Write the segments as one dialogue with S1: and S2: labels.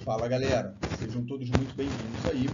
S1: Fala galera, sejam todos muito bem-vindos aí.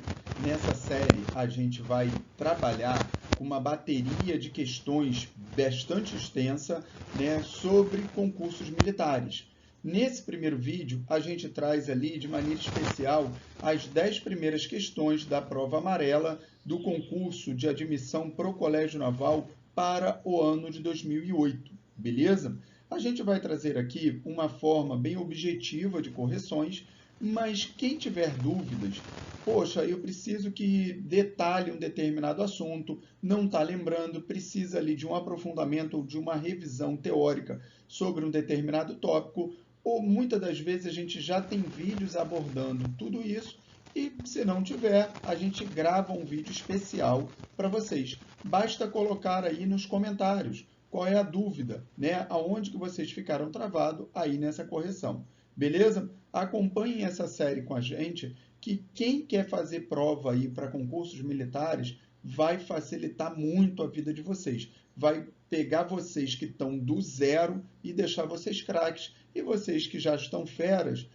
S1: Nessa série a gente vai trabalhar com uma bateria de questões bastante extensa, né, sobre concursos militares. Nesse primeiro vídeo a gente traz ali de maneira especial as 10 primeiras questões da prova amarela do concurso de admissão para o Colégio Naval para o ano de 2008, beleza? A gente vai trazer aqui uma forma bem objetiva de correções, mas quem tiver dúvidas, poxa, eu preciso que detalhe um determinado assunto, não está lembrando, precisa ali de um aprofundamento ou de uma revisão teórica sobre um determinado tópico, ou muitas das vezes a gente já tem vídeos abordando tudo isso, e se não tiver, a gente grava um vídeo especial para vocês. Basta colocar aí nos comentários qual é a dúvida, né? Aonde que vocês ficaram travados aí nessa correção. Beleza? Acompanhem essa série com a gente, que quem quer fazer prova aí para concursos militares vai facilitar muito a vida de vocês. Vai pegar vocês que estão do zero e deixar vocês craques. E vocês que já estão feras,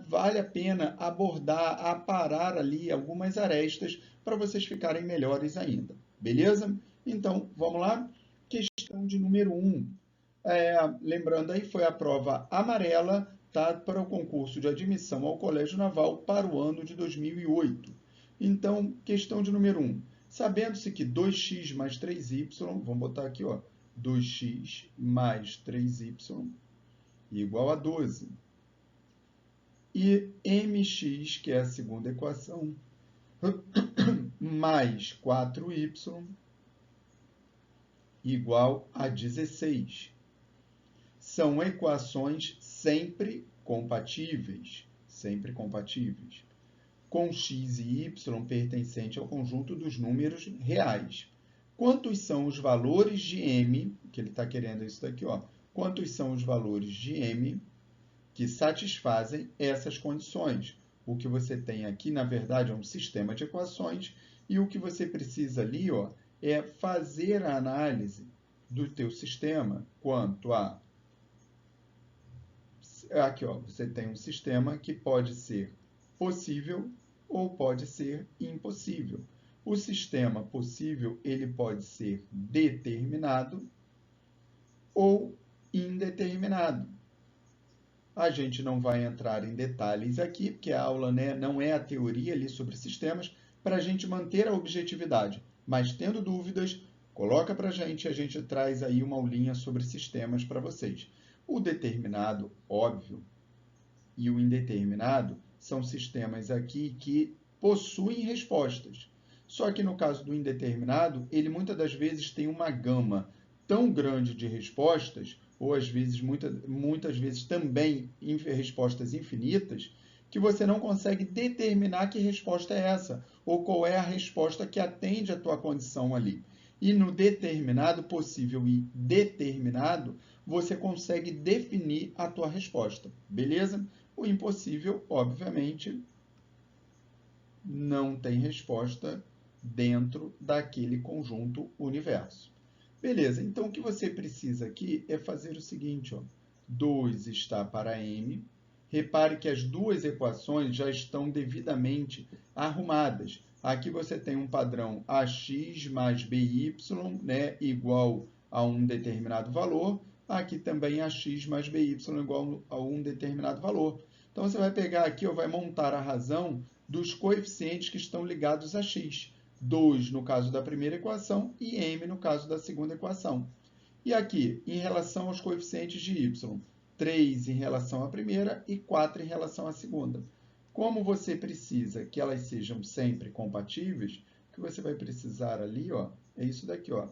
S1: vale a pena abordar, aparar ali algumas arestas para vocês ficarem melhores ainda. Beleza? Então, vamos lá? Questão de número 1. Lembrando aí, foi a prova amarela, tá, para o concurso de admissão ao Colégio Naval para o ano de 2008. Então, questão de número 1. Sabendo-se que 2x mais 3y, vamos botar aqui, ó, 2x mais 3y igual a 12. E mx, que é a segunda equação, mais 4y igual a 16. São equações sempre compatíveis, com x e y pertencente ao conjunto dos números reais. Quantos são os valores de m, que ele está querendo isso daqui, ó, quantos são os valores de m que satisfazem essas condições? O que você tem aqui, na verdade, é um sistema de equações, e o que você precisa ali, ó, é fazer a análise do teu sistema quanto a... Aqui, ó, você tem um sistema que pode ser possível ou pode ser impossível. O sistema possível, ele pode ser determinado ou indeterminado. A gente não vai entrar em detalhes aqui, porque a aula, né, não é a teoria ali sobre sistemas, para a gente manter a objetividade. Mas, tendo dúvidas, coloca para a gente traz aí uma aulinha sobre sistemas para vocês. O determinado, óbvio, e o indeterminado são sistemas aqui que possuem respostas. Só que no caso do indeterminado, ele muitas das vezes tem uma gama tão grande de respostas, ou às vezes, muitas vezes também respostas infinitas, que você não consegue determinar que resposta é essa, ou qual é a resposta que atende à tua condição ali. E no determinado, possível e determinado, você consegue definir a tua resposta, beleza? O impossível, obviamente, não tem resposta dentro daquele conjunto universo. Beleza, então o que você precisa aqui é fazer o seguinte, ó, 2 está para m. Repare que as duas equações já estão devidamente arrumadas. Aqui você tem um padrão ax mais by, né, igual a um determinado valor. Aqui também ax mais by igual a um determinado valor. Então, você vai pegar aqui, ó, vai montar a razão dos coeficientes que estão ligados a x. 2 no caso da primeira equação e m no caso da segunda equação. E aqui, em relação aos coeficientes de y, 3 em relação à primeira e 4 em relação à segunda. Como você precisa que elas sejam sempre compatíveis, o que você vai precisar ali, ó, é isso daqui, ó,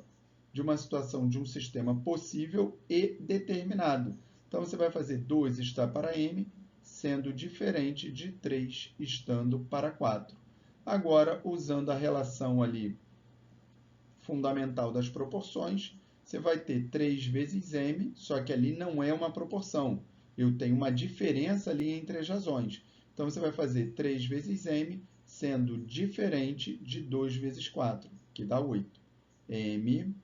S1: de uma situação de um sistema possível e determinado. Então, você vai fazer 2 está para m, sendo diferente de 3 estando para 4. Agora, usando a relação ali fundamental das proporções, você vai ter 3 vezes m, só que ali não é uma proporção. Eu tenho uma diferença ali entre as razões. Então, você vai fazer 3 vezes m, sendo diferente de 2 vezes 4, que dá 8. m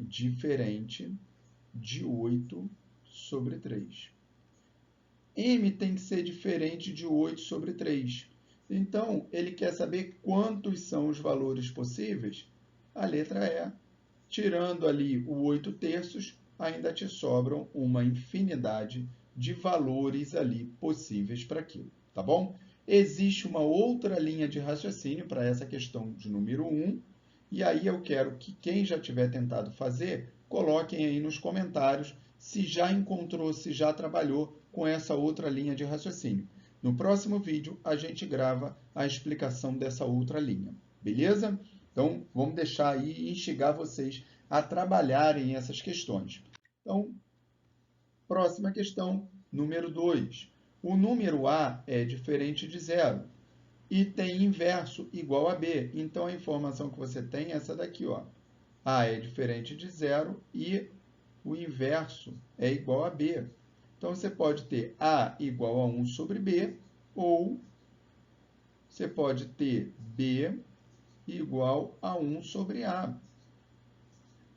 S1: diferente de 8 sobre 3. m tem que ser diferente de 8 sobre 3. Então, ele quer saber quantos são os valores possíveis? A letra E. Tirando ali o 8 terços, ainda te sobram uma infinidade de valores ali possíveis para aquilo, tá bom? Existe uma outra linha de raciocínio para essa questão de número 1, e aí eu quero que quem já tiver tentado fazer, coloquem aí nos comentários se já encontrou, se já trabalhou com essa outra linha de raciocínio. No próximo vídeo, a gente grava a explicação dessa outra linha, beleza? Então, vamos deixar aí e instigar vocês a trabalharem essas questões. Então, próxima questão, número 2. O número A é diferente de zero e tem inverso igual a B. Então, a informação que você tem é essa daqui, ó. A é diferente de zero e o inverso é igual a B. Então, você pode ter A igual a 1 sobre B, ou você pode ter B igual a 1 sobre A.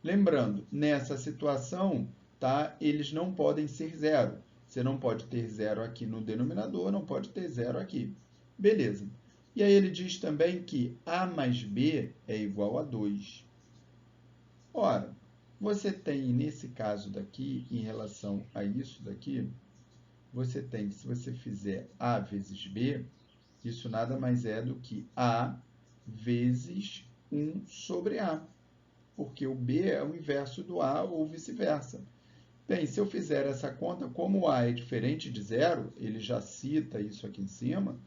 S1: Lembrando, nessa situação, tá, eles não podem ser zero. Você não pode ter zero aqui no denominador, não pode ter zero aqui. Beleza. E aí ele diz também que A mais B é igual a 2. Ora, você tem, nesse caso daqui, em relação a isso daqui, você tem que, se você fizer A vezes B, isso nada mais é do que A vezes 1 sobre A, porque o B é o inverso do A ou vice-versa. Bem, se eu fizer essa conta, como o A é diferente de zero, ele já cita isso aqui em cima,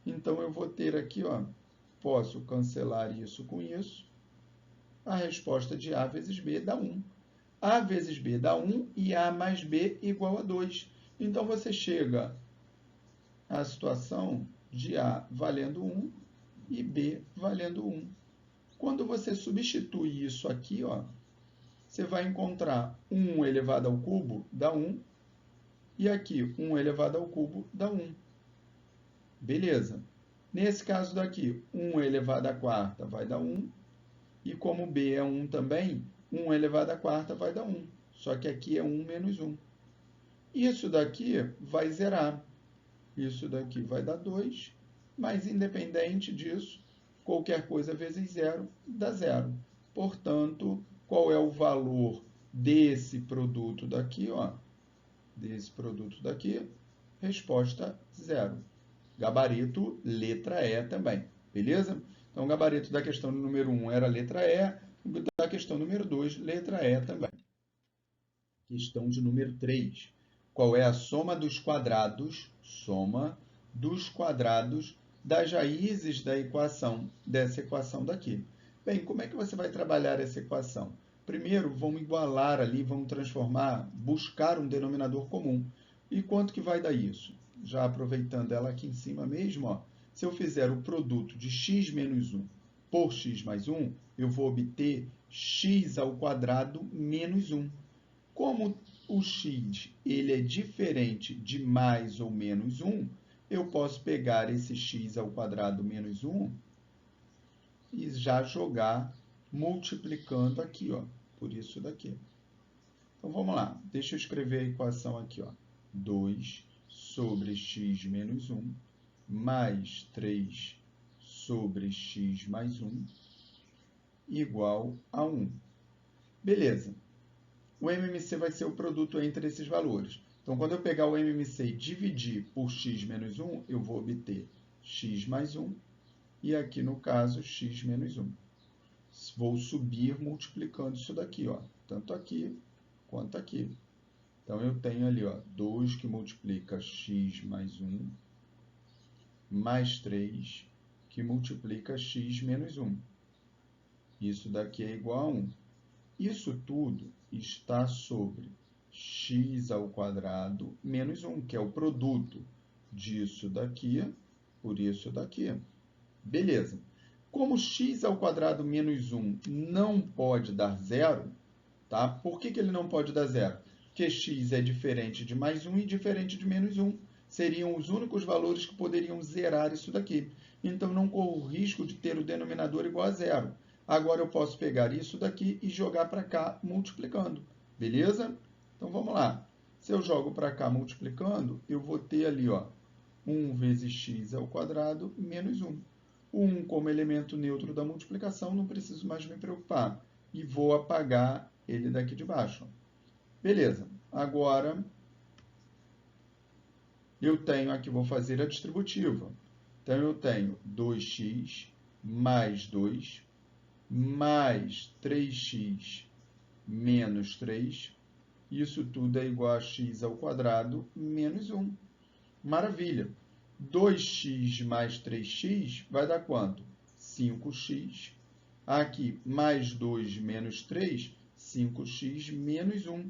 S1: então eu vou ter aqui, ó, posso cancelar isso com isso, a resposta de A vezes B dá 1. A vezes B dá 1 e A mais B igual a 2. Então, você chega à situação de A valendo 1 e B valendo 1. Quando você substitui isso aqui, ó, você vai encontrar 1 elevado ao cubo dá 1, e aqui 1 elevado ao cubo dá 1. Beleza. Nesse caso daqui, 1 elevado à quarta vai dar 1, e como B é 1 também, 1 elevado à quarta vai dar 1. Só que aqui é 1 menos 1. Isso daqui vai zerar. Isso daqui vai dar 2, mas independente disso, qualquer coisa vezes zero dá zero. Portanto, qual é o valor desse produto daqui, ó? Desse produto daqui? Resposta zero. Gabarito, letra E também, beleza? Então, o gabarito da questão número 1 era a letra E, da questão número 2, letra E também. Questão de número 3. Qual é a soma dos quadrados das raízes da equação, dessa equação daqui? Bem, como é que você vai trabalhar essa equação? Primeiro, vamos igualar ali, vamos transformar, buscar um denominador comum. E quanto que vai dar isso? Já aproveitando ela aqui em cima mesmo, ó, se eu fizer o produto de x menos 1 por x mais 1, eu vou obter x ao quadrado menos 1. Como o x ele é diferente de mais ou menos 1, eu posso pegar esse x ao quadrado menos 1 e já jogar multiplicando aqui, ó, por isso daqui. Então, vamos lá. Deixa eu escrever a equação aqui, ó. 2 sobre x menos 1 mais 3 sobre x mais 1 igual a 1. Beleza. O MMC vai ser o produto entre esses valores. Então, quando eu pegar o MMC e dividir por x menos 1, eu vou obter x mais 1, e aqui, no caso, x menos 1. Vou subir multiplicando isso daqui, ó, tanto aqui quanto aqui. Então, eu tenho ali, ó, 2 que multiplica x mais 1, mais 3 que multiplica x menos 1. Isso daqui é igual a 1. Isso tudo está sobre x ao quadrado menos 1, que é o produto disso daqui por isso daqui. Beleza. Como x ao quadrado menos 1 não pode dar zero, tá? Por que ele não pode dar zero? Porque x é diferente de mais 1 e diferente de menos 1. Seriam os únicos valores que poderiam zerar isso daqui. Então, não corro o risco de ter o denominador igual a zero. Agora, eu posso pegar isso daqui e jogar para cá, multiplicando. Beleza? Então, vamos lá. Se eu jogo para cá multiplicando, eu vou ter ali, ó, 1 vezes x ao quadrado menos 1. O 1 como elemento neutro da multiplicação, não preciso mais me preocupar. E vou apagar ele daqui de baixo. Beleza. Agora, eu tenho aqui, vou fazer a distributiva. Então, eu tenho 2x mais 2 mais 3x menos 3. Isso tudo é igual a x ao quadrado menos 1. Maravilha! 2x mais 3x vai dar quanto? 5x. Aqui, mais 2 menos 3, 5x menos 1,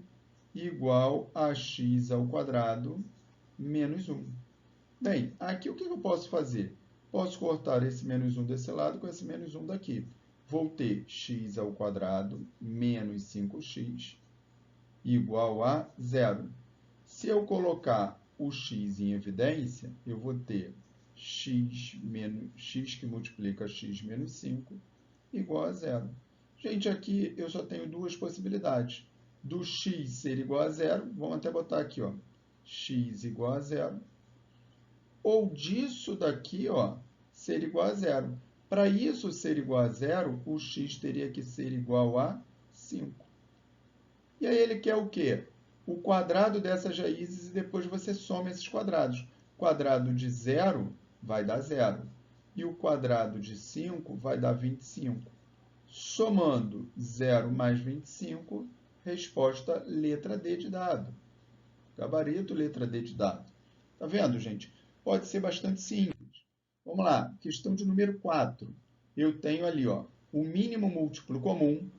S1: igual a x ao quadrado menos 1. Bem, aqui o que eu posso fazer? Posso cortar esse menos 1 desse lado com esse menos 1 daqui. Vou ter x ao quadrado menos 5x igual a 0. Se eu colocar o x em evidência, eu vou ter x que multiplica x menos 5 igual a 0. Gente, aqui eu só tenho duas possibilidades. Do x ser igual a 0, vamos até botar aqui, ó, x igual a 0. Ou disso daqui, ó, ser igual a 0. Para isso ser igual a 0, o x teria que ser igual a 5. E aí ele quer o quê? O quadrado dessas raízes e depois você soma esses quadrados. O quadrado de 0 vai dar 0. E o quadrado de 5 vai dar 25. Somando 0 mais 25, resposta letra D de dado. Gabarito, letra D de dado. Tá vendo, gente? Pode ser bastante simples. Vamos lá, questão de número 4. Eu tenho ali, ó, o mínimo múltiplo comum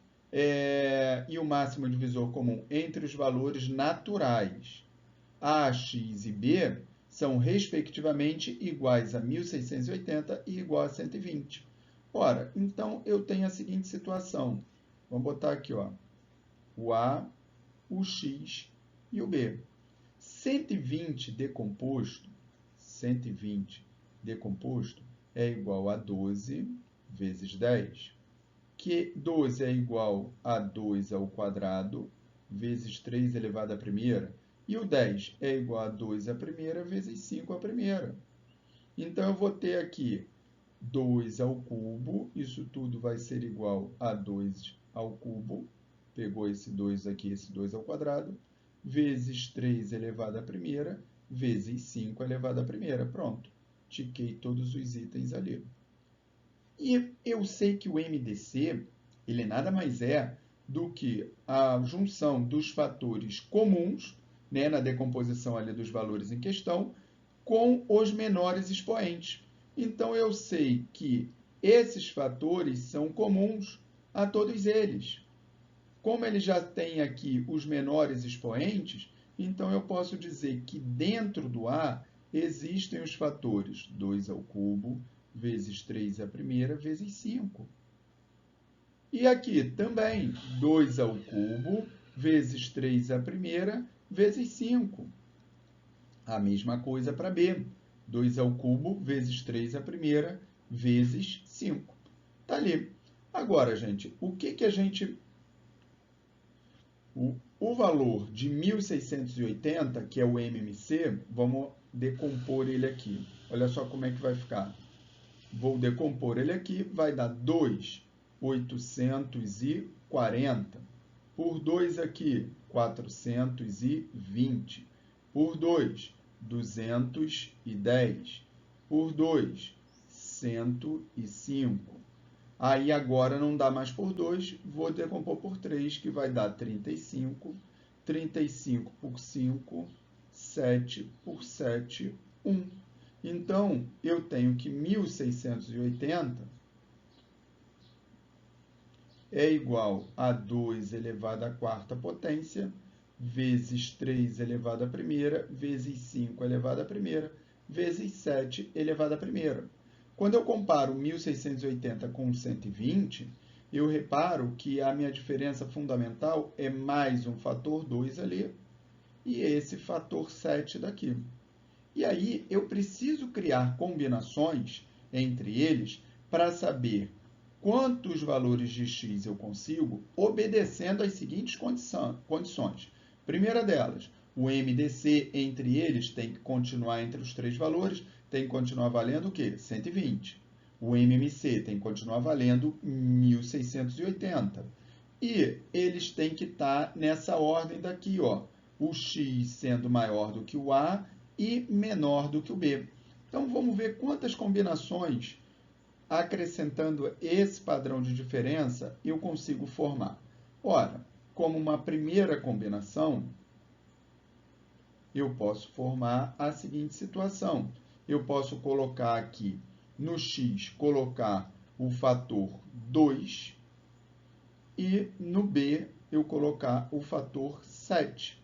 S1: e o máximo divisor comum entre os valores naturais. A, x e b são, respectivamente, iguais a 1.680 e igual a 120. Ora, então, eu tenho a seguinte situação. Vamos botar aqui, ó, o A, o X e o B. 120 decomposto é igual a 12 vezes 10, que 12 é igual a 2 ao quadrado vezes 3 elevado à primeira, e o 10 é igual a 2 à primeira vezes 5 à primeira. Então, eu vou ter aqui 2 ao cubo, isso tudo vai ser igual a 2 ao cubo, pegou esse 2 aqui, esse 2 ao quadrado, vezes 3 elevado à primeira, vezes 5 elevado à primeira. Pronto, tiquei todos os itens ali. E eu sei que o MDC, ele nada mais é do que a junção dos fatores comuns, né, na decomposição ali dos valores em questão, com os menores expoentes. Então, eu sei que esses fatores são comuns a todos eles. Como ele já tem aqui os menores expoentes, então eu posso dizer que dentro do A existem os fatores 2 ao cubo, vezes 3 à primeira, vezes 5. E aqui também 2 ao cubo, vezes 3 à primeira, vezes 5. A mesma coisa para B. 2 ao cubo, vezes 3 à primeira, vezes 5. Está ali. Agora, gente, o que a gente... O valor de 1.680, que é o MMC, vamos decompor ele aqui. Olha só como é que vai ficar. Vou decompor ele aqui, vai dar 2.840. Por 2 aqui, 420. Por 2, 210. Por 2, 105. Aí agora não dá mais por 2, vou decompor por 3, que vai dar 35. 35 por 5, 7 por 7, 1. Então, eu tenho que 1.680 é igual a 2 elevado à quarta potência, vezes 3 elevado à primeira, vezes 5 elevado à primeira, vezes 7 elevado à primeira. Quando eu comparo 1.680 com 120, eu reparo que a minha diferença fundamental é mais um fator 2 ali e esse fator 7 daqui. E aí eu preciso criar combinações entre eles para saber quantos valores de x eu consigo obedecendo às seguintes condições. Primeira delas, O MDC entre eles tem que continuar entre os três valores, tem que continuar valendo o quê? 120. O MMC tem que continuar valendo 1.680. E eles têm que estar nessa ordem daqui, ó. O X sendo maior do que o A e menor do que o B. Então, vamos ver quantas combinações, acrescentando esse padrão de diferença, eu consigo formar. Ora, como uma primeira combinação, eu posso formar a seguinte situação. Eu posso colocar aqui no X, colocar o fator 2 e no B eu colocar o fator 7.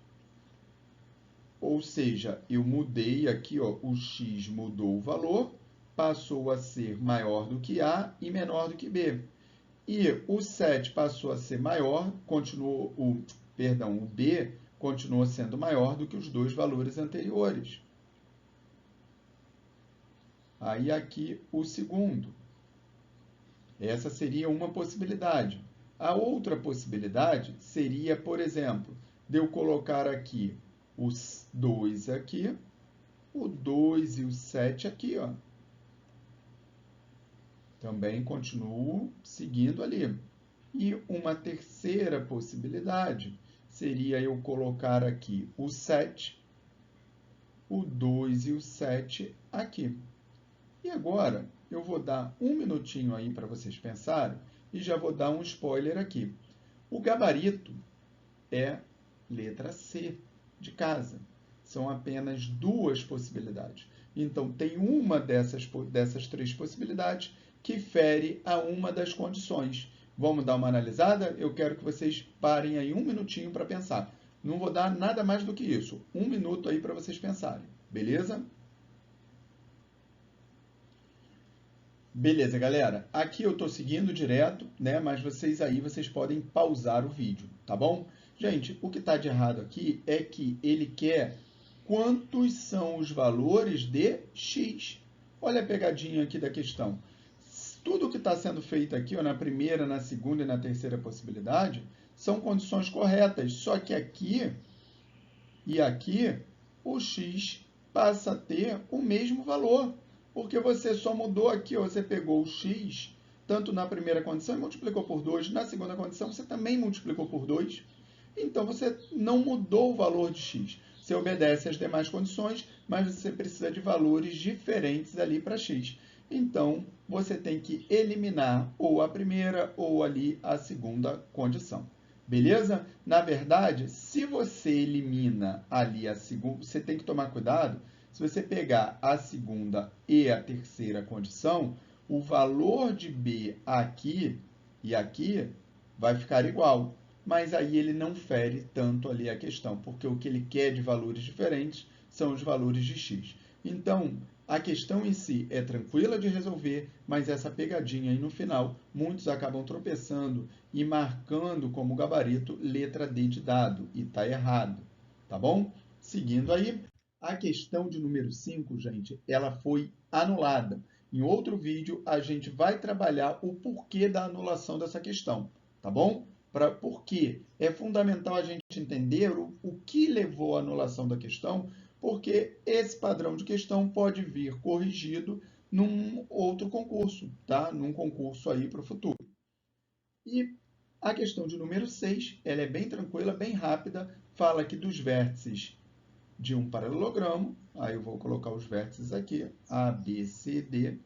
S1: Ou seja, eu mudei aqui, ó, o X mudou o valor, passou a ser maior do que A e menor do que B. E o 7 passou a ser maior, o B continuou sendo maior do que os dois valores anteriores. Aí aqui o segundo. Essa seria uma possibilidade. A outra possibilidade seria, por exemplo, de eu colocar aqui os 2 aqui, o 2 e o 7 aqui, ó. Também continuo seguindo ali. E uma terceira possibilidade seria eu colocar aqui o 7, o 2 e o 7 aqui. E agora, eu vou dar um minutinho aí para vocês pensarem e já vou dar um spoiler aqui. O gabarito é letra C, de casa. São apenas duas possibilidades. Então, tem uma dessas três possibilidades que fere a uma das condições. Vamos dar uma analisada? Eu quero que vocês parem aí um minutinho para pensar. Não vou dar nada mais do que isso. Um minuto aí para vocês pensarem. Beleza? Beleza, galera. Aqui eu estou seguindo direto, né? Mas vocês podem pausar o vídeo, tá bom? Gente, o que está de errado aqui é que ele quer quantos são os valores de x. Olha a pegadinha aqui da questão. Tudo que está sendo feito aqui, ó, na primeira, na segunda e na terceira possibilidade, são condições corretas. Só que aqui e aqui, o x passa a ter o mesmo valor. Porque você só mudou aqui, ó, você pegou o x, tanto na primeira condição e multiplicou por 2, na segunda condição você também multiplicou por 2. Então, você não mudou o valor de x. Você obedece às demais condições, mas você precisa de valores diferentes ali para x. Então, você tem que eliminar ou a primeira ou ali a segunda condição. Beleza? Na verdade, se você elimina ali a segunda, você tem que tomar cuidado. Se você pegar a segunda e a terceira condição, o valor de B aqui e aqui vai ficar igual. Mas aí ele não fere tanto ali a questão, porque o que ele quer de valores diferentes são os valores de x. Então, a questão em si é tranquila de resolver, mas essa pegadinha aí no final, muitos acabam tropeçando e marcando como gabarito letra D de dado, e está errado, tá bom? Seguindo aí, a questão de número 5, gente, ela foi anulada. Em outro vídeo, a gente vai trabalhar o porquê da anulação dessa questão, tá bom? Por quê? É fundamental a gente entender o que levou à anulação da questão, porque esse padrão de questão pode vir corrigido num outro concurso, tá? Num concurso aí para o futuro. E a questão de número 6, ela é bem tranquila, bem rápida, fala aqui dos vértices de um paralelogramo, aí eu vou colocar os vértices aqui, A, B, C, D.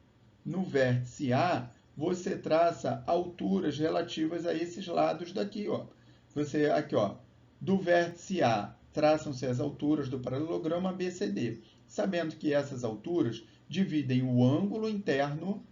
S1: No vértice A, você traça alturas relativas a esses lados daqui, ó. Você, aqui, ó, do vértice A, traçam-se as alturas do paralelogramo ABCD, sabendo que essas alturas dividem o ângulo interno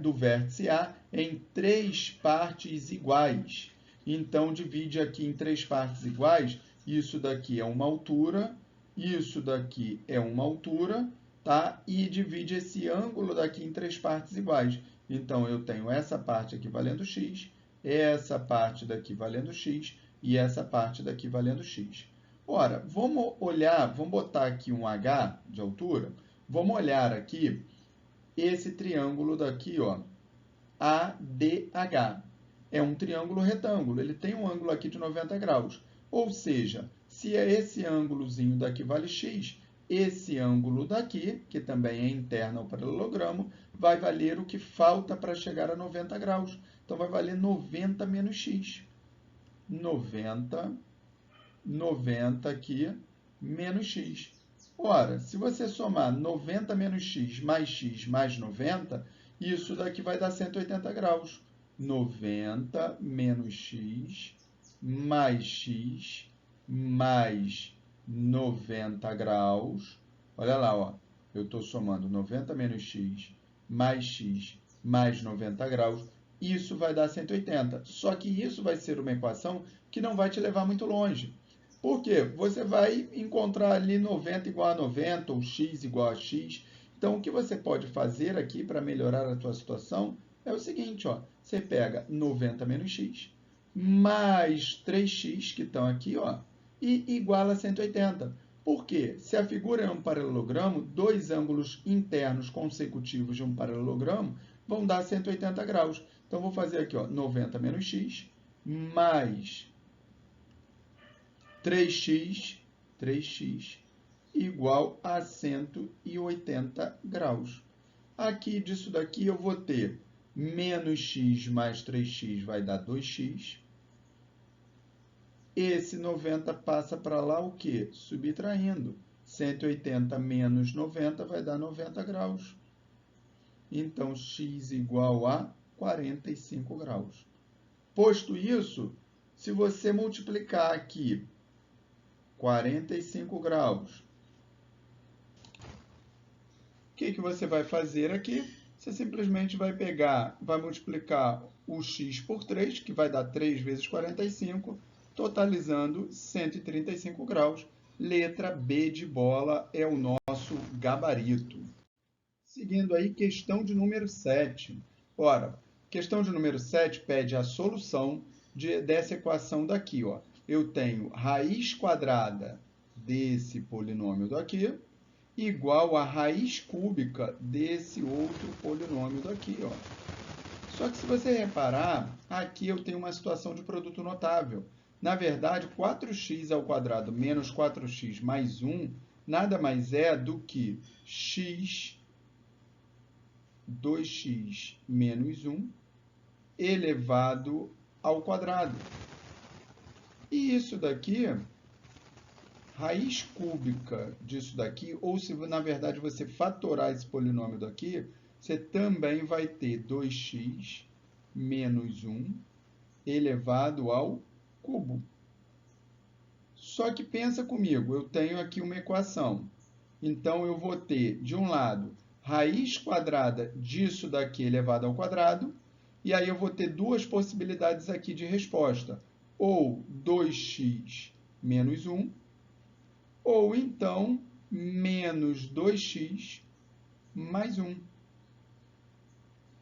S1: do vértice A em três partes iguais. Então, divide aqui em três partes iguais, isso daqui é uma altura, isso daqui é uma altura, tá? E divide esse ângulo daqui em três partes iguais. Então, eu tenho essa parte aqui valendo x, essa parte daqui valendo x e essa parte daqui valendo x. Ora, vamos olhar, vamos botar aqui um h de altura, vamos olhar aqui esse triângulo daqui, ó, ADH. É um triângulo retângulo, ele tem um ângulo aqui de 90 graus. Ou seja, Se é esse ângulozinho daqui vale x, esse ângulo daqui, que também é interno ao paralelogramo, vai valer o que falta para chegar a 90 graus. Então, vai valer 90 menos x. 90 aqui, menos x. Ora, se você somar 90 menos x mais 90, isso daqui vai dar 180 graus. 90 menos x mais 90 graus. Olha lá, ó. Eu estou somando 90 menos x mais 90 graus. Isso vai dar 180. Só que isso vai ser uma equação que não vai te levar muito longe. Por quê? Você vai encontrar ali 90 igual a 90 ou x igual a x. Então, o que você pode fazer aqui para melhorar a tua situação é o seguinte, ó. Você pega 90 menos x mais 3x, que estão aqui, ó, e iguala a 180. Por quê? Se a figura é um paralelogramo, dois ângulos internos consecutivos de um paralelogramo vão dar 180 graus. Então, vou fazer aqui, ó, 90 menos x mais 3x igual a 180 graus. Aqui disso daqui eu vou ter menos x mais 3x vai dar 2x. Esse 90 passa para lá o quê? Subtraindo. 180 menos 90 vai dar 90 graus. Então, x igual a 45 graus. Posto isso, se você multiplicar aqui 45 graus, o que você vai fazer aqui? Você simplesmente vai pegar, vai multiplicar o x por 3, que vai dar 3 vezes 45, totalizando 135 graus. Letra B de bola é o nosso gabarito. Seguindo aí, questão de número 7. Ora, questão de número 7 pede a solução dessa equação daqui, ó. Eu tenho raiz quadrada desse polinômio daqui igual a raiz cúbica desse outro polinômio daqui, ó. Só que se você reparar, aqui eu tenho uma situação de produto notável. Na verdade, 4x ao quadrado menos 4x mais 1 nada mais é do que x 2x menos 1 elevado ao quadrado. E isso daqui, raiz cúbica disso daqui, ou se na verdade você fatorar esse polinômio daqui, você também vai ter 2x menos 1 elevado ao cubo. Só que pensa comigo, eu tenho aqui uma equação. Então, eu vou ter, de um lado, raiz quadrada disso daqui elevado ao quadrado, e aí eu vou ter duas possibilidades aqui de resposta. Ou 2x menos 1, ou então menos 2x mais 1.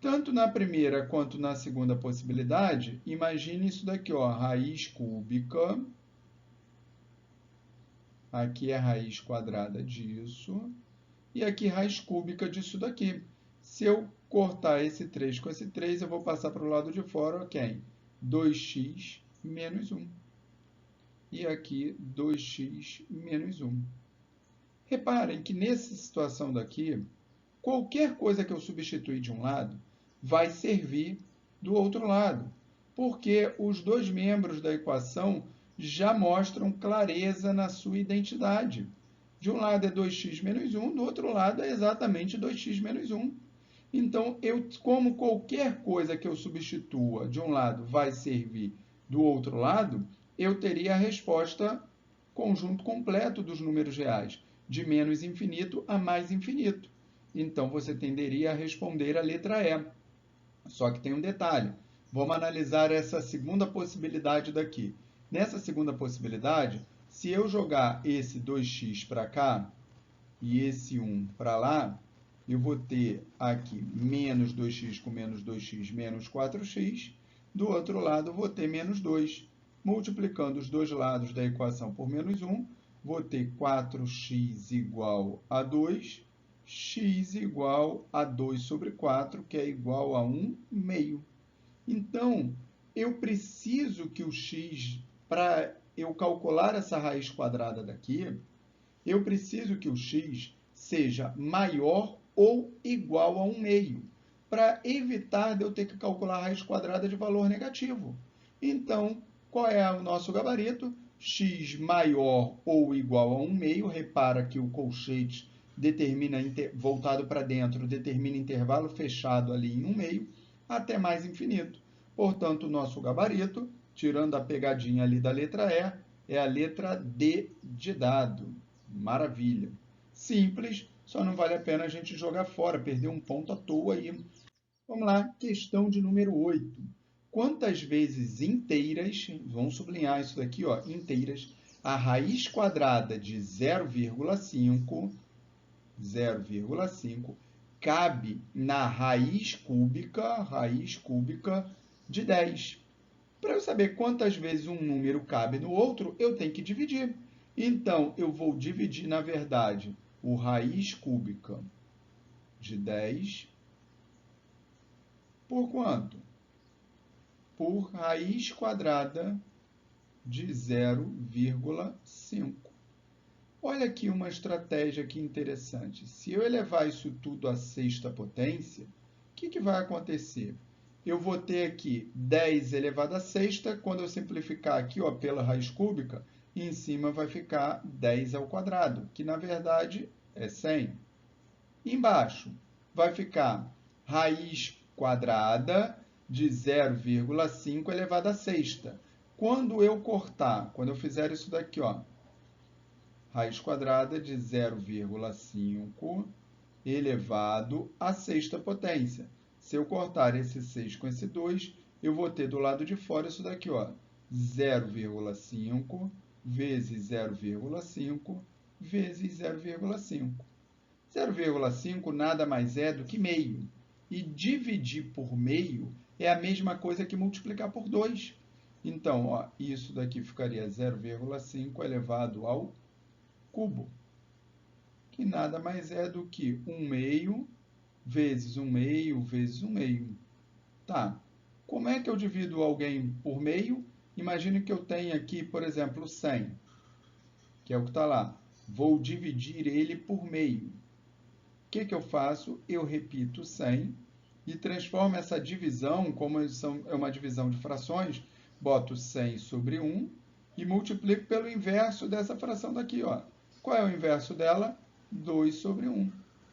S1: Tanto na primeira quanto na segunda possibilidade, imagine isso daqui, ó, raiz cúbica. Aqui é a raiz quadrada disso. E aqui raiz cúbica disso daqui. Se eu cortar esse 3 com esse 3, eu vou passar para o lado de fora, ok? 2x menos 1. E aqui 2x menos 1. Reparem que nessa situação daqui, qualquer coisa que eu substituir de um lado vai servir do outro lado, porque os dois membros da equação já mostram clareza na sua identidade. De um lado é 2x menos 1, do outro lado é exatamente 2x menos 1. Então, como qualquer coisa que eu substitua de um lado vai servir do outro lado, eu teria a resposta conjunto completo dos números reais, de menos infinito a mais infinito. Então, você tenderia a responder a letra E. Só que tem um detalhe. Vamos analisar essa segunda possibilidade daqui. Nessa segunda possibilidade, se eu jogar esse 2x para cá e esse 1 para lá, eu vou ter aqui menos 2x com menos 2x, menos 4x. Do outro lado, eu vou ter menos 2. Multiplicando os dois lados da equação por menos 1, vou ter 4x igual a 2, x igual a 2 sobre 4, que é igual a 1 meio. Então, eu preciso que o x, para eu calcular essa raiz quadrada daqui, eu preciso que o x seja maior ou igual a 1/2, para evitar de eu ter que calcular a raiz quadrada de valor negativo. Então, qual é o nosso gabarito? X maior ou igual a 1/2, repara que o colchete determina, voltado para dentro, determina intervalo fechado ali em 1/2, até mais infinito. Portanto, o nosso gabarito, tirando a pegadinha ali da letra E, é a letra D de dado. Maravilha. Simples, só não vale a pena a gente jogar fora, perder um ponto à toa aí. Vamos lá, questão de número 8. Quantas vezes inteiras, vamos sublinhar isso daqui, ó, inteiras, a raiz quadrada de 0,5 cabe na raiz cúbica de 10? Para eu saber quantas vezes um número cabe no outro, eu tenho que dividir. Então, eu vou dividir, na verdade, o raiz cúbica de 10 por quanto? Por raiz quadrada de 0,5. Olha aqui uma estratégia aqui interessante. Se eu elevar isso tudo à sexta potência, o que vai acontecer? Eu vou ter aqui 10 elevado à sexta. Quando eu simplificar aqui, ó, pela raiz cúbica, em cima vai ficar 10 ao quadrado, que na verdade é 100. Embaixo vai ficar raiz quadrada de 0,5 elevado à sexta. Quando eu cortar, quando eu fizer isso daqui, ó, raiz quadrada de 0,5 elevado à sexta potência. Se eu cortar esse 6 com esse 2, eu vou ter do lado de fora isso daqui, ó, 0,5 vezes 0,5 vezes 0,5. 0,5 nada mais é do que meio. E dividir por meio é a mesma coisa que multiplicar por 2. Então, ó, isso daqui ficaria 0,5 elevado ao cubo, que nada mais é do que 1/2 vezes 1/2 vezes 1/2. Tá. Como é que eu divido alguém por meio? Imagine que eu tenha aqui, por exemplo, 100, que é o que está lá. Vou dividir ele por meio. O que eu faço? Eu repito 100 e transformo essa divisão, como é uma divisão de frações, boto 100 sobre 1 e multiplico pelo inverso dessa fração daqui, ó. Qual é o inverso dela? 2 sobre 1.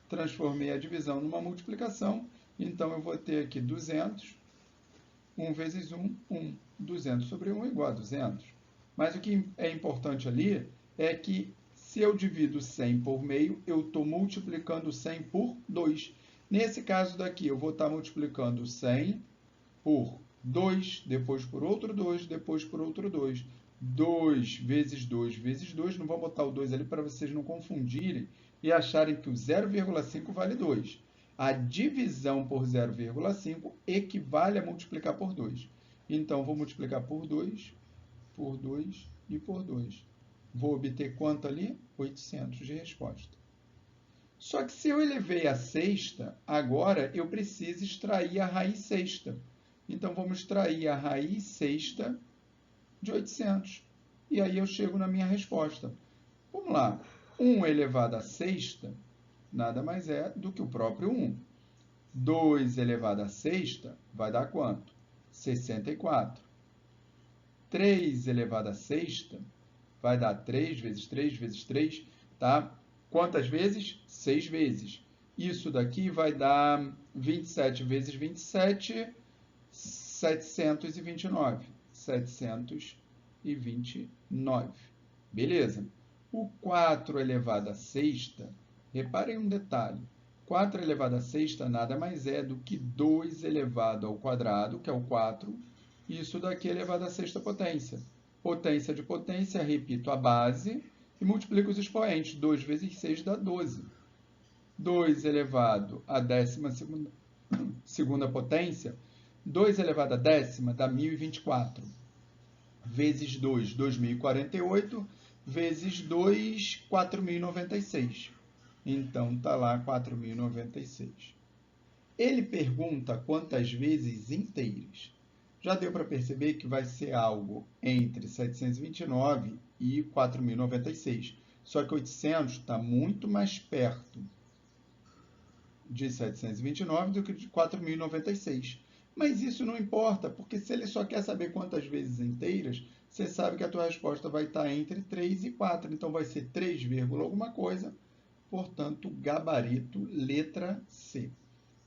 S1: Transformei a divisão numa multiplicação, então eu vou ter aqui 200, 1 vezes 1, 1. 200 sobre 1 é igual a 200. Mas o que é importante ali é que, se eu divido 100 por meio, eu estou multiplicando 100 por 2. Nesse caso daqui, eu vou estar multiplicando 100 por 2, depois por outro 2, depois por outro 2. 2 vezes 2 vezes 2, não vou botar o 2 ali para vocês não confundirem e acharem que o 0,5 vale 2. A divisão por 0,5 equivale a multiplicar por 2. Então, vou multiplicar por 2 e por 2. Vou obter quanto ali? 800 de resposta. Só que se eu elevei a sexta, agora eu preciso extrair a raiz sexta. Então, vamos extrair a raiz sexta de 800. E aí eu chego na minha resposta. Vamos lá. 1 elevado a sexta nada mais é do que o próprio 1. 2 elevado a sexta vai dar quanto? 64. 3 elevado a sexta vai dar 3 vezes 3 vezes 3, tá? Quantas vezes? 6 vezes. Isso daqui vai dar 27 vezes 27, 729. 729. Beleza? O 4 elevado a sexta, reparem um detalhe. 4 elevado a sexta nada mais é do que 2 elevado ao quadrado, que é o 4. Isso daqui é elevado à sexta potência. Potência de potência, repito a base e multiplico os expoentes. 2 vezes 6 dá 12. 2 elevado à 12ª potência, 2 elevado à décima dá 1024. Vezes 2, 2048. Vezes 2, 4096. Então, está lá 4096. Ele pergunta quantas vezes inteiras. Já deu para perceber que vai ser algo entre 729 e 4.096. Só que 800 está muito mais perto de 729 do que de 4.096. Mas isso não importa, porque se ele só quer saber quantas vezes inteiras, você sabe que a tua resposta vai estar entre 3 e 4. Então, vai ser 3, alguma coisa. Portanto, gabarito, letra C.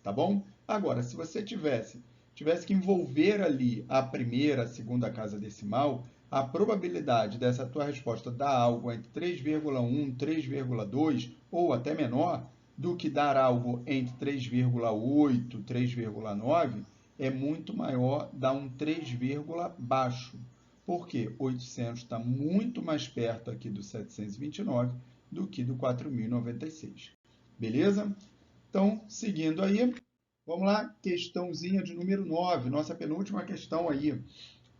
S1: Tá bom? Agora, se você tivesse que envolver ali a primeira, a segunda casa decimal, a probabilidade dessa tua resposta dar algo entre 3,1, 3,2 ou até menor do que dar algo entre 3,8, 3,9 é muito maior, dá um 3, baixo. Por quê? 800 está muito mais perto aqui do 729 do que do 4.096. Beleza? Então, seguindo aí, vamos lá, questãozinha de número 9, nossa penúltima questão aí.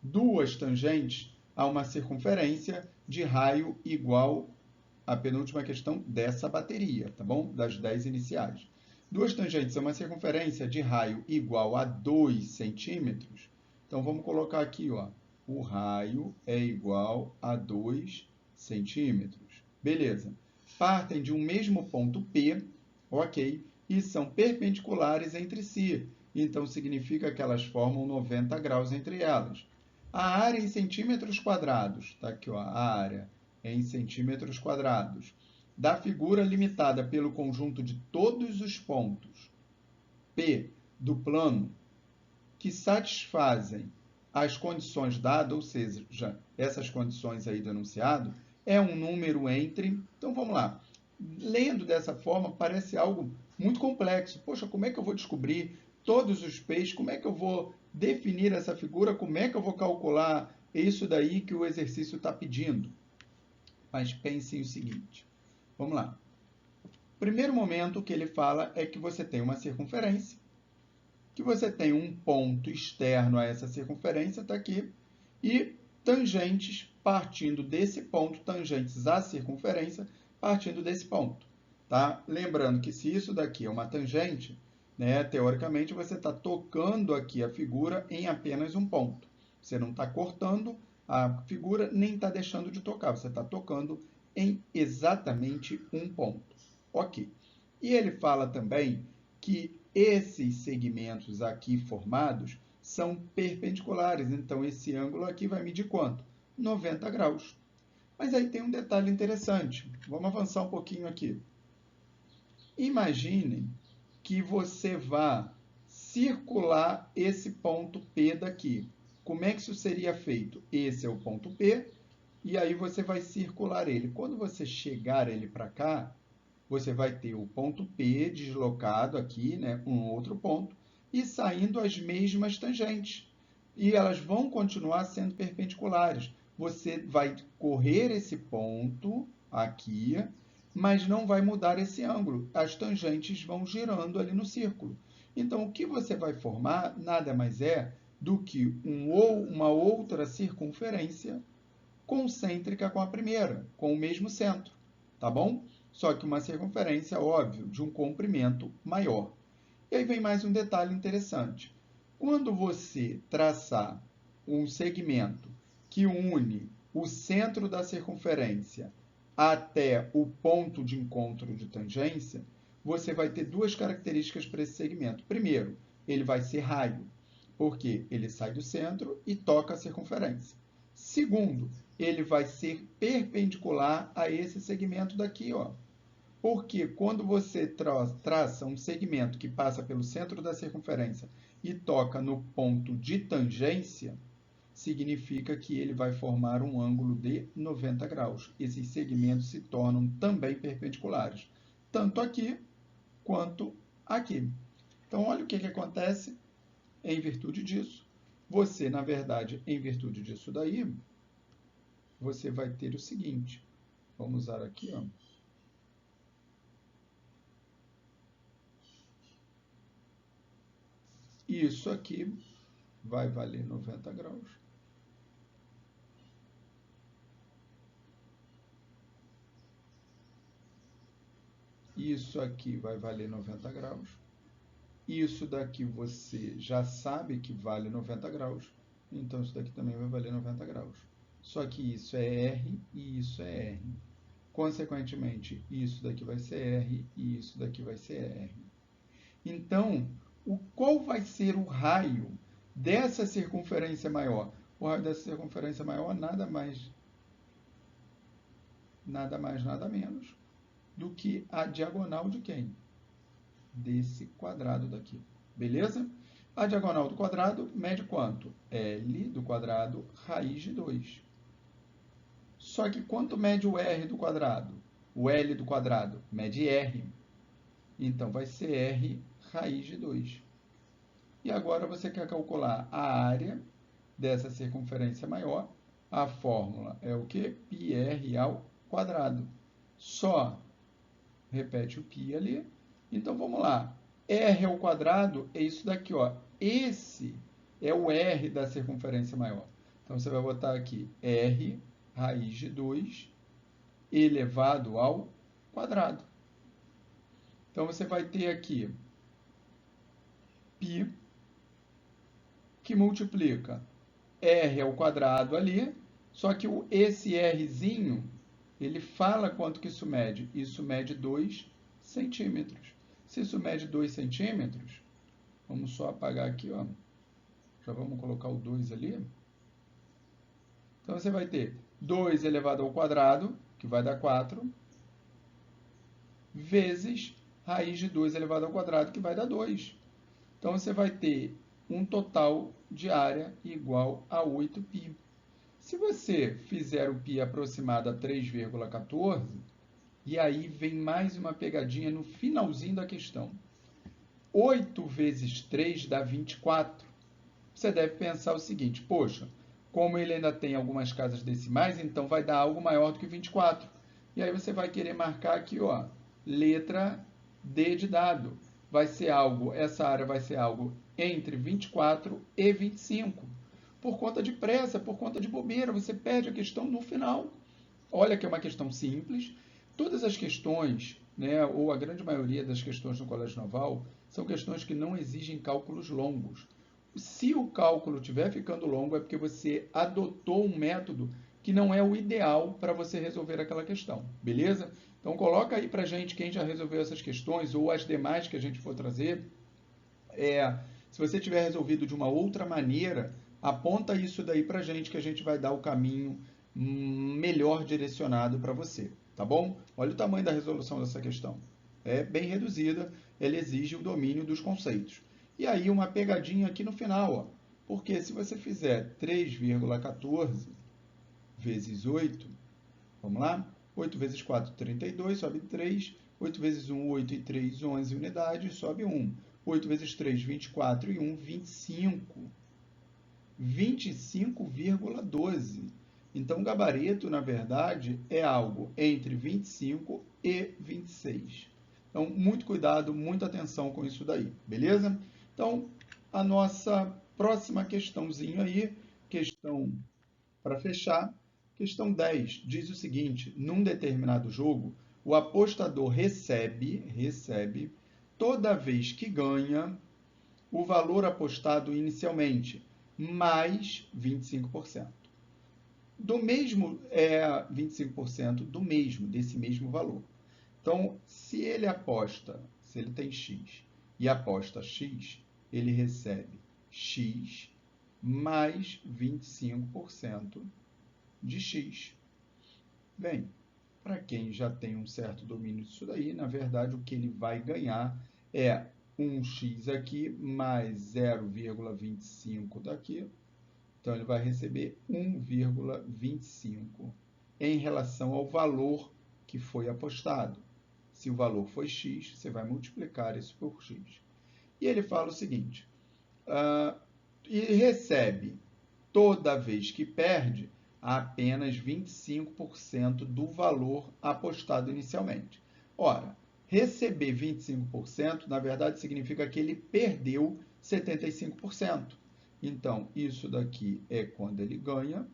S1: Duas tangentes a uma circunferência de raio igual à penúltima questão dessa bateria, tá bom? Das 10 iniciais. Duas tangentes a uma circunferência de raio igual a 2 centímetros. Então, vamos colocar aqui, ó, o raio é igual a 2 centímetros. Beleza. Partem de um mesmo ponto P, ok? E são perpendiculares entre si. Então, significa que elas formam 90 graus entre elas. A área em centímetros quadrados, tá aqui, ó, a área em centímetros quadrados, da figura limitada pelo conjunto de todos os pontos P do plano que satisfazem as condições dadas, ou seja, essas condições aí do enunciado, é um número entre... Então, vamos lá. Lendo dessa forma, parece algo muito complexo. Poxa, como é que eu vou descobrir todos os P's? Como é que eu vou definir essa figura? Como é que eu vou calcular isso daí que o exercício está pedindo? Mas pensem o seguinte. Vamos lá. O primeiro momento que ele fala é que você tem uma circunferência, que você tem um ponto externo a essa circunferência, está aqui, e tangentes partindo desse ponto, tangentes à circunferência, partindo desse ponto. Tá? Lembrando que se isso daqui é uma tangente, né, teoricamente você está tocando aqui a figura em apenas um ponto. Você não está cortando a figura, nem está deixando de tocar, você está tocando em exatamente um ponto. Ok. E ele fala também que esses segmentos aqui formados são perpendiculares. Então, esse ângulo aqui vai medir quanto? 90 graus. Mas aí tem um detalhe interessante. Vamos avançar um pouquinho aqui. Imaginem que você vá circular esse ponto P daqui. Como é que isso seria feito? Esse é o ponto P, e aí você vai circular ele. Quando você chegar ele para cá, você vai ter o ponto P deslocado aqui, né, um outro ponto, e saindo as mesmas tangentes. E elas vão continuar sendo perpendiculares. Você vai correr esse ponto aqui, mas não vai mudar esse ângulo. As tangentes vão girando ali no círculo. Então, o que você vai formar nada mais é do que uma outra circunferência concêntrica com a primeira, com o mesmo centro, tá bom? Só que uma circunferência, óbvio, de um comprimento maior. E aí vem mais um detalhe interessante. Quando você traçar um segmento que une o centro da circunferência até o ponto de encontro de tangência, você vai ter duas características para esse segmento. Primeiro, ele vai ser raio, porque ele sai do centro e toca a circunferência. Segundo, ele vai ser perpendicular a esse segmento daqui, ó. Porque quando você traça um segmento que passa pelo centro da circunferência e toca no ponto de tangência, significa que ele vai formar um ângulo de 90 graus. Esses segmentos se tornam também perpendiculares, tanto aqui quanto aqui. Então, olha o que acontece em virtude disso. Você, na verdade, em virtude disso daí, você vai ter o seguinte. Vamos usar aqui, ó. Isso aqui vai valer 90 graus. Isso aqui vai valer 90 graus. Isso daqui você já sabe que vale 90 graus. então isso daqui também vai valer 90 graus. Só que isso é R e isso é R. Consequentemente, isso daqui vai ser R e isso daqui vai ser R. Então, qual vai ser o raio dessa circunferência maior? O raio dessa circunferência maior nada mais, nada menos do que a diagonal de quem? Desse quadrado daqui. Beleza? A diagonal do quadrado mede quanto? L do quadrado raiz de 2. Só que quanto mede o R do quadrado? O L do quadrado mede R. Então, vai ser R raiz de 2. E agora você quer calcular a área dessa circunferência maior. A fórmula é o quê? πr ao quadrado. Só repete o π ali. Então, vamos lá. R ao quadrado é isso daqui, ó. Esse é o R da circunferência maior. Então, você vai botar aqui R raiz de 2 elevado ao quadrado. Então, você vai ter aqui π, que multiplica R ao quadrado ali, só que esse Rzinho, ele fala quanto que isso mede. Isso mede 2 centímetros. Se isso mede 2 centímetros, vamos só apagar aqui, ó. Já vamos colocar o 2 ali. Então, você vai ter 2 elevado ao quadrado, que vai dar 4, vezes raiz de 2 elevado ao quadrado, que vai dar 2. Então, você vai ter um total de área igual a 8π. Se você fizer o π aproximado a 3,14, e aí vem mais uma pegadinha no finalzinho da questão. 8 vezes 3 dá 24. Você deve pensar o seguinte, poxa, como ele ainda tem algumas casas decimais, então vai dar algo maior do que 24. E aí você vai querer marcar aqui, ó, letra D de dado. Vai ser algo, essa área vai ser algo entre 24 e 25. Por conta de pressa, por conta de bobeira, você perde a questão no final. Olha que é uma questão simples. Todas as questões, né, ou a grande maioria das questões no Colégio Naval, são questões que não exigem cálculos longos. Se o cálculo estiver ficando longo, é porque você adotou um método que não é o ideal para você resolver aquela questão, beleza? Então, coloca aí para a gente quem já resolveu essas questões ou as demais que a gente for trazer. Se você tiver resolvido de uma outra maneira, aponta isso daí para a gente que a gente vai dar o caminho melhor direcionado para você, tá bom? Olha o tamanho da resolução dessa questão. É bem reduzida, ela exige o domínio dos conceitos. E aí uma pegadinha aqui no final, ó, porque se você fizer 3,14 vezes 8, vamos lá? 8 vezes 4, 32, sobe 3. 8 vezes 1, 8 e 3, 11 unidades, sobe 1. 8 vezes 3, 24 e 1, 25. 25,12. Então, o gabarito, na verdade, é algo entre 25 e 26. Então, muito cuidado, muita atenção com isso daí, beleza? Então, a nossa próxima questãozinha aí, questão para fechar, questão 10, diz o seguinte: num determinado jogo, o apostador recebe toda vez que ganha o valor apostado inicialmente, mais 25%. Do mesmo, 25% desse mesmo valor. Então, se ele tem X e aposta X, ele recebe X mais 25% de X. Bem, para quem já tem um certo domínio disso daí, na verdade, o que ele vai ganhar é 1x aqui mais 0,25 daqui. Então, ele vai receber 1,25 em relação ao valor que foi apostado. Se o valor foi x, você vai multiplicar isso por x. E ele fala o seguinte, e recebe, toda vez que perde, apenas 25% do valor apostado inicialmente. Ora, receber 25%, na verdade, significa que ele perdeu 75%. Então, isso daqui é quando ele ganha,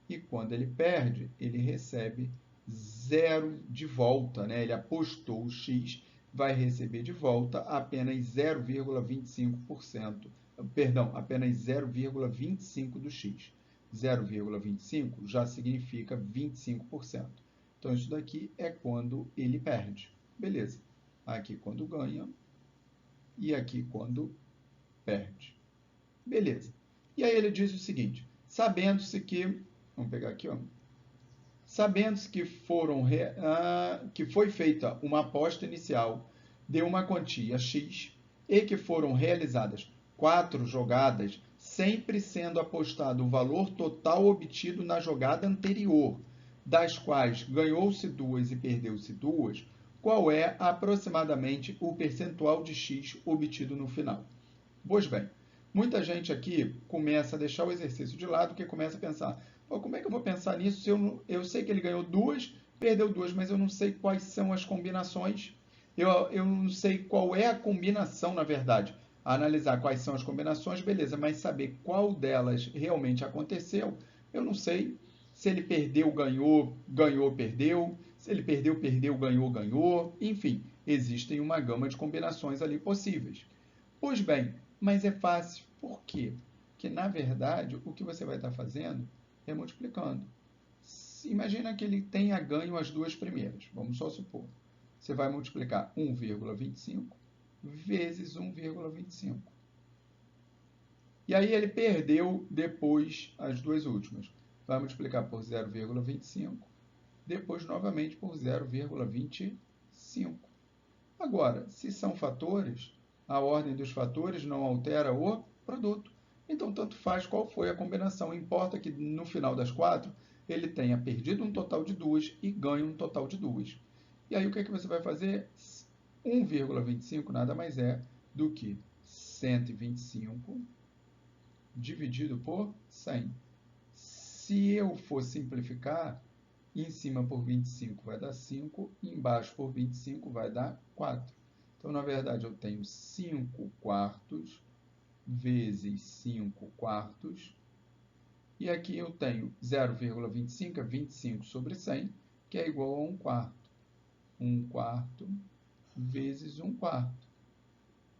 S1: e quando ele perde, ele recebe zero de volta, né? Ele apostou o X, vai receber de volta apenas 0,25% perdão, apenas 0,25 do x. 0,25 já significa 25%. Então, isso daqui é quando ele perde. Beleza. Aqui quando ganha e aqui quando perde. Beleza. E aí ele diz o seguinte, sabendo-se que, vamos pegar aqui, ó, sabendo-se que foi feita uma aposta inicial de uma quantia X e que foram realizadas 4 jogadas, sempre sendo apostado o valor total obtido na jogada anterior, das quais ganhou-se 2 e perdeu-se 2, qual é aproximadamente o percentual de X obtido no final? Pois bem, muita gente aqui começa a deixar o exercício de lado, porque começa a pensar, como é que eu vou pensar nisso se eu sei que ele ganhou 2, perdeu 2, mas eu não sei quais são as combinações, eu não sei qual é a combinação, na verdade. Analisar quais são as combinações, beleza, mas saber qual delas realmente aconteceu, eu não sei. Se ele perdeu, ganhou, ganhou, perdeu. Se ele perdeu, perdeu, ganhou, ganhou. Enfim, existem uma gama de combinações ali possíveis. Pois bem, mas é fácil. Por quê? Porque, na verdade, o que você vai estar fazendo é multiplicando. Imagina que ele tenha ganho as duas primeiras. Vamos só supor. Você vai multiplicar 1,25 vezes 1,25. E aí ele perdeu depois as duas últimas. Vai multiplicar por 0,25, depois novamente por 0,25. Agora, se são fatores, a ordem dos fatores não altera o produto. Então, tanto faz qual foi a combinação. Importa que, no final das 4, ele tenha perdido um total de 2 e ganho um total de 2. E aí, o que você vai fazer? 1,25 nada mais é do que 125 dividido por 100. Se eu for simplificar, em cima por 25 vai dar 5, embaixo por 25 vai dar 4. Então, na verdade, eu tenho 5 quartos vezes 5 quartos. E aqui eu tenho 0,25, 25 sobre 100, que é igual a 1 quarto. 1 quarto vezes 1 quarto.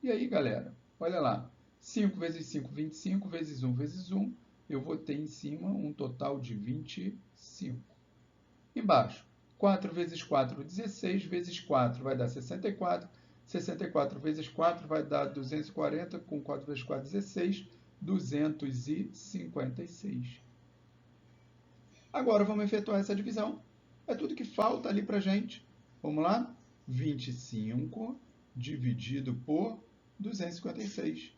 S1: E aí, galera, olha lá. 5 vezes 5, 25, vezes 1 vezes 1, eu vou ter em cima um total de 25. Embaixo, 4 vezes 4, 16, vezes 4 vai dar 64. 64 vezes 4 vai dar 240, com 4 vezes 4, 16, 256. Agora vamos efetuar essa divisão. É tudo que falta ali para a gente. Vamos lá? 25 dividido por 256.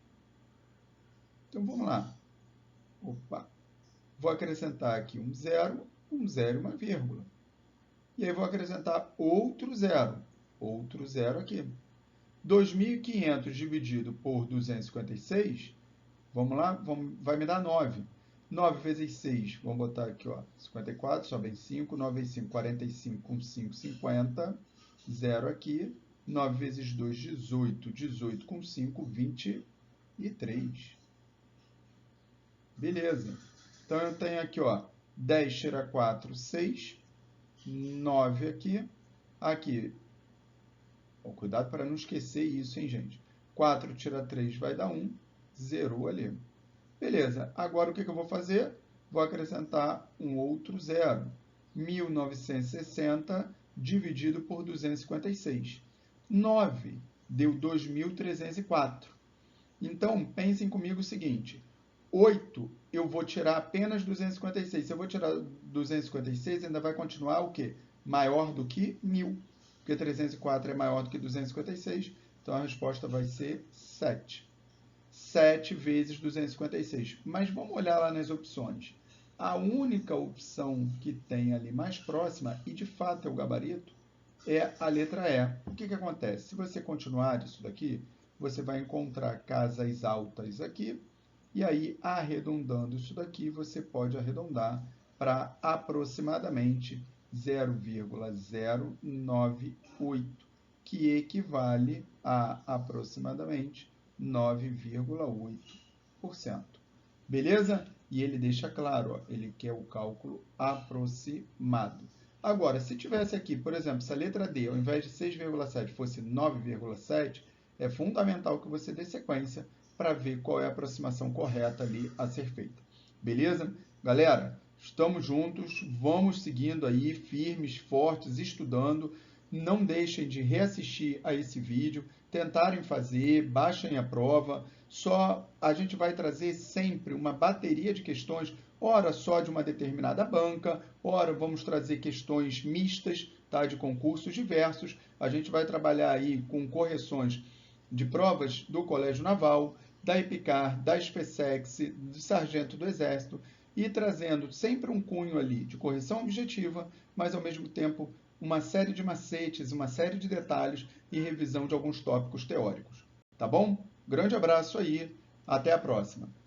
S1: Então vamos lá. Opa. Vou acrescentar aqui um zero e uma vírgula. E aí vou acrescentar outro zero aqui. 2.500 dividido por 256, vamos lá, vai me dar 9. 9 vezes 6, vamos botar aqui, ó, 54, sobem 5, 9 vezes 5, 45, com 5, 50, 0 aqui. 9 vezes 2, 18, 18 com 5, 23. Beleza. Então, eu tenho aqui, ó, 10 tira 4, 6, 9 aqui. Aqui, oh, cuidado para não esquecer isso, hein, gente? 4 tira 3 vai dar 1, zerou ali. Beleza, agora o que eu vou fazer? Vou acrescentar um outro zero. 1960 dividido por 256. 9 deu 2.304. Então, pensem comigo o seguinte. 8, eu vou tirar apenas 256. Se eu vou tirar 256, ainda vai continuar o quê? Maior do que 1.000. Porque 304 é maior do que 256. Então, a resposta vai ser 7. 7 vezes 256. Mas vamos olhar lá nas opções. A única opção que tem ali mais próxima, e de fato é o gabarito, é a letra E. O que acontece? Se você continuar isso daqui, você vai encontrar casas altas aqui, e aí, arredondando isso daqui, você pode arredondar para aproximadamente 0,098, que equivale a aproximadamente 9,8%. Beleza? E ele deixa claro, ó, ele quer o cálculo aproximado. Agora, se tivesse aqui, por exemplo, se a letra D, ao invés de 6,7 fosse 9,7, é fundamental que você dê sequência para ver qual é a aproximação correta ali a ser feita. Beleza? Galera, estamos juntos, vamos seguindo aí, firmes, fortes, estudando. Não deixem de reassistir a esse vídeo, tentarem fazer, baixem a prova. Só a gente vai trazer sempre uma bateria de questões, ora só de uma determinada banca, ora vamos trazer questões mistas, tá, de concursos diversos. A gente vai trabalhar aí com correções de provas do Colégio Naval, da EPICAR, da SPSEX, do Sargento do Exército, e trazendo sempre um cunho ali de correção objetiva, mas ao mesmo tempo uma série de macetes, uma série de detalhes e revisão de alguns tópicos teóricos. Tá bom? Grande abraço aí, até a próxima!